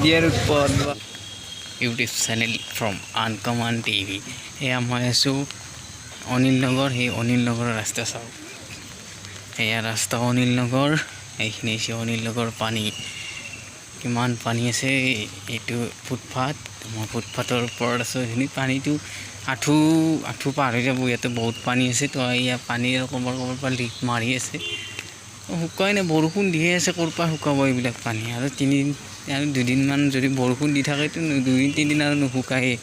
মিডিয়াৰ ওপৰত YouTube channel from uncommon TV. এয়া মই আছোঁ অনিল নগৰ। সেই অনিল নগৰৰ ৰাস্তা চাওক, এয়া ৰাস্তা অনিল নগৰ। এইখিনি হৈছে অনিল নগৰ। পানী কিমান পানী আছে। এইটো ফুটপাথ, মই ফুটপাথৰ ওপৰত আছোঁ। এইখিনি পানীটো আঁঠু পাৰ হৈ যাব। ইয়াতে বহুত পানী আছে। তো ইয়াত পানী ক'ৰবাৰ পৰা লিক মাৰি আছে, শুকাই নাই। বৰষুণ দিয়ে আছে, ক'ৰ পৰা শুকাব এইবিলাক পানী। আৰু দুদিনমান যদি বৰষুণ দি থাকে, তো 2-3 দিন আৰু নুশুকায়ে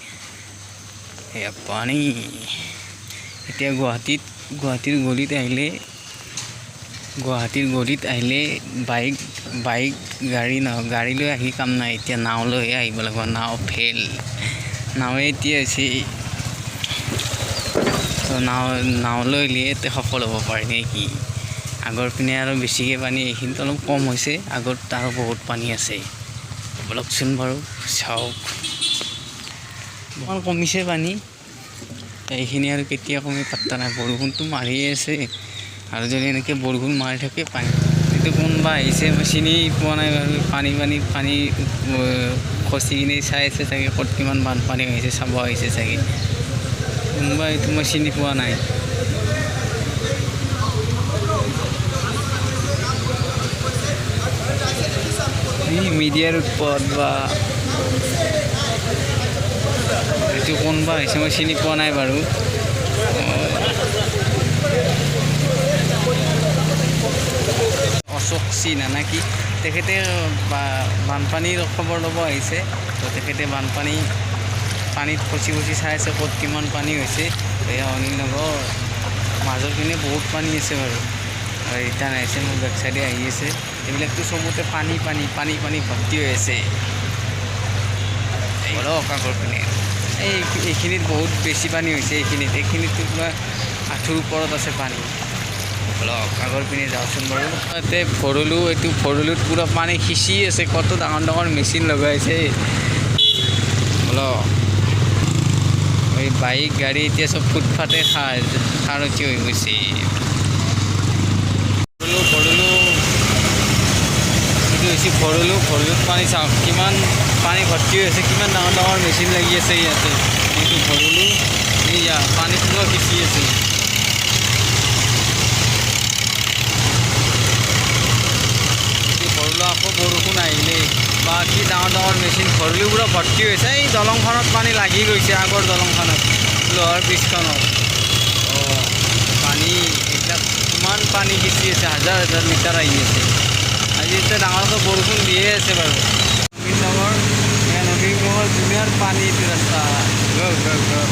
এয়া পানী। এতিয়া গুৱাহাটীৰ গলিত আহিলে বাইক গাড়ী লৈ আহি কাম নাই। এতিয়া নাও লৈ আহিব লাগিব। নাৱে এতিয়া হৈছে, নাও লৈ আহিলে সফল হ'ব পাৰে নে কি। আগৰ পিনে আৰু বেছিকৈ পানী, এইখিনিত অলপ কম হৈছে, আগত আৰু বহুত পানী আছে। বলকচোন বাৰু চাওক, অকণমান কমিছে পানী। এইখিনি আৰু কেতিয়া কমি পাত্তা নাই। বৰষুণটো মাৰিয়ে আছে, আৰু যদি এনেকৈ বৰষুণ মাৰি থাকে পানী, এইটো কোনোবা আহিছে মই চিনি পোৱা নাই বাৰু। পানী খচি কিনে চাই আছে চাগে, ক'ত কিমান বানপানী হৈছে চাব আহিছে চাগে কোনোবা। এইটো মই চিনি পোৱা নাই। মিডিয়াৰ ওপৰত বা এইটো কোনোবা আহিছে মই চিনি পোৱা নাই বাৰু। অশোক সিনহা নাকি, তেখেতে বানপানীৰ খবৰ ল'ব আহিছে। তো তেখেতে পানীত ফচি চাই আছে ক'ত কিমান পানী হৈছে। এয়া অনিল নগৰ মাজৰ পিনে বহুত পানী আছে বাৰু। আৰু ৰিটাৰ্ণ আহিছে, মোৰ বেক চাইডে আহি আছে। এইবিলাকতো চবতে পানী ভৰ্তি হৈ আছে। আগৰ পিনে এইখিনিত বহুত বেছি পানী হৈছে। এইখিনিতো কিবা আঁঠুৰ ওপৰত আছে পানী। আগৰ পিনে যাওঁচোন বাৰু। ইয়াতে ভৰলুত পূৰা পানী সিঁচি আছে। কত ডাঙৰ মেচিন লগাইছে। এই বাইক গাড়ী এতিয়া চব ফুটপাতে খাৰতি হৈ গৈছে। ভৰলুত পানী চাওক, কিমান পানী ভৰ্তি হৈ আছে, কিমান ডাঙৰ মেচিন লাগি আছে ইয়াতে। এইটো ভৰলু, এয়া পানী পুৰা সিঁচি আছে। ভৰলু আকৌ বৰষুণ আহিলে বা কি ডাঙৰ মেচিন ভৰলু পুৰা ভৰ্তি হৈছে। এই দলংখনত পানী লাগি গৈছে, আগৰ দলংখনত, লোহাৰ ব্ৰিজখনত। পানী এইবিলাক কিমান পানী সিঁচি আছে, হাজাৰ লিটাৰ আহি আছে। আজি এতিয়া ডাঙৰকৈ বৰষুণ দিয়ে আছে বাৰু। নবীন নগৰ ধুনীয়াৰ পানী। এইটো ৰাস্তা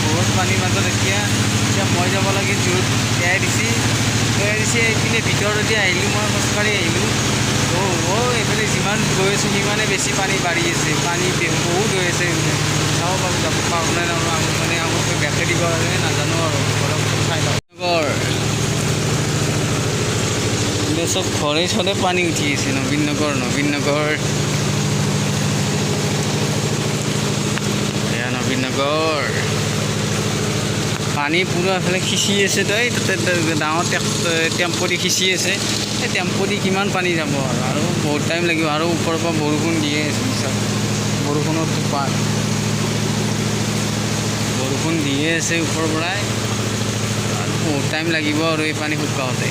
বহুত পানীৰ মাজত এতিয়া মই যাব লাগে। য'ত এয়াই দিছে এইপিনে ভিতৰতে আহিলোঁ, মই খোজকাঢ়ি আহিলোঁ। এইফালে যিমান গৈ আছোঁ সিমানে বেছি পানী বাঢ়ি আছে। পানী বহুত হৈ আছে। চাব পাৰোঁ, যাব পাৰোঁ নে নোৱাৰোঁ, মানে আগতকৈ বেকে দিব কাৰণে নাজানো আৰু। ঘৰকচোন চাই লওঁ। চব ঘৰে পানী উঠি আছে। নবীন নগৰ এয়া নবীন নগৰ। পানী পুৰা এফালে সিঁচি আছে। তাতে ডাঙৰ টেম্পো দি সিঁচি আছে। এই টেম্পো দি কিমান পানী যাব আৰু বহুত টাইম লাগিব। আৰু ওপৰৰ পৰা বৰষুণ দিয়ে আছে। বৰষুণৰ টোপাল বৰষুণ দিয়ে আছে ওপৰৰ পৰাই, আৰু বহুত টাইম লাগিব আৰু এই পানী শুকাওঁতে।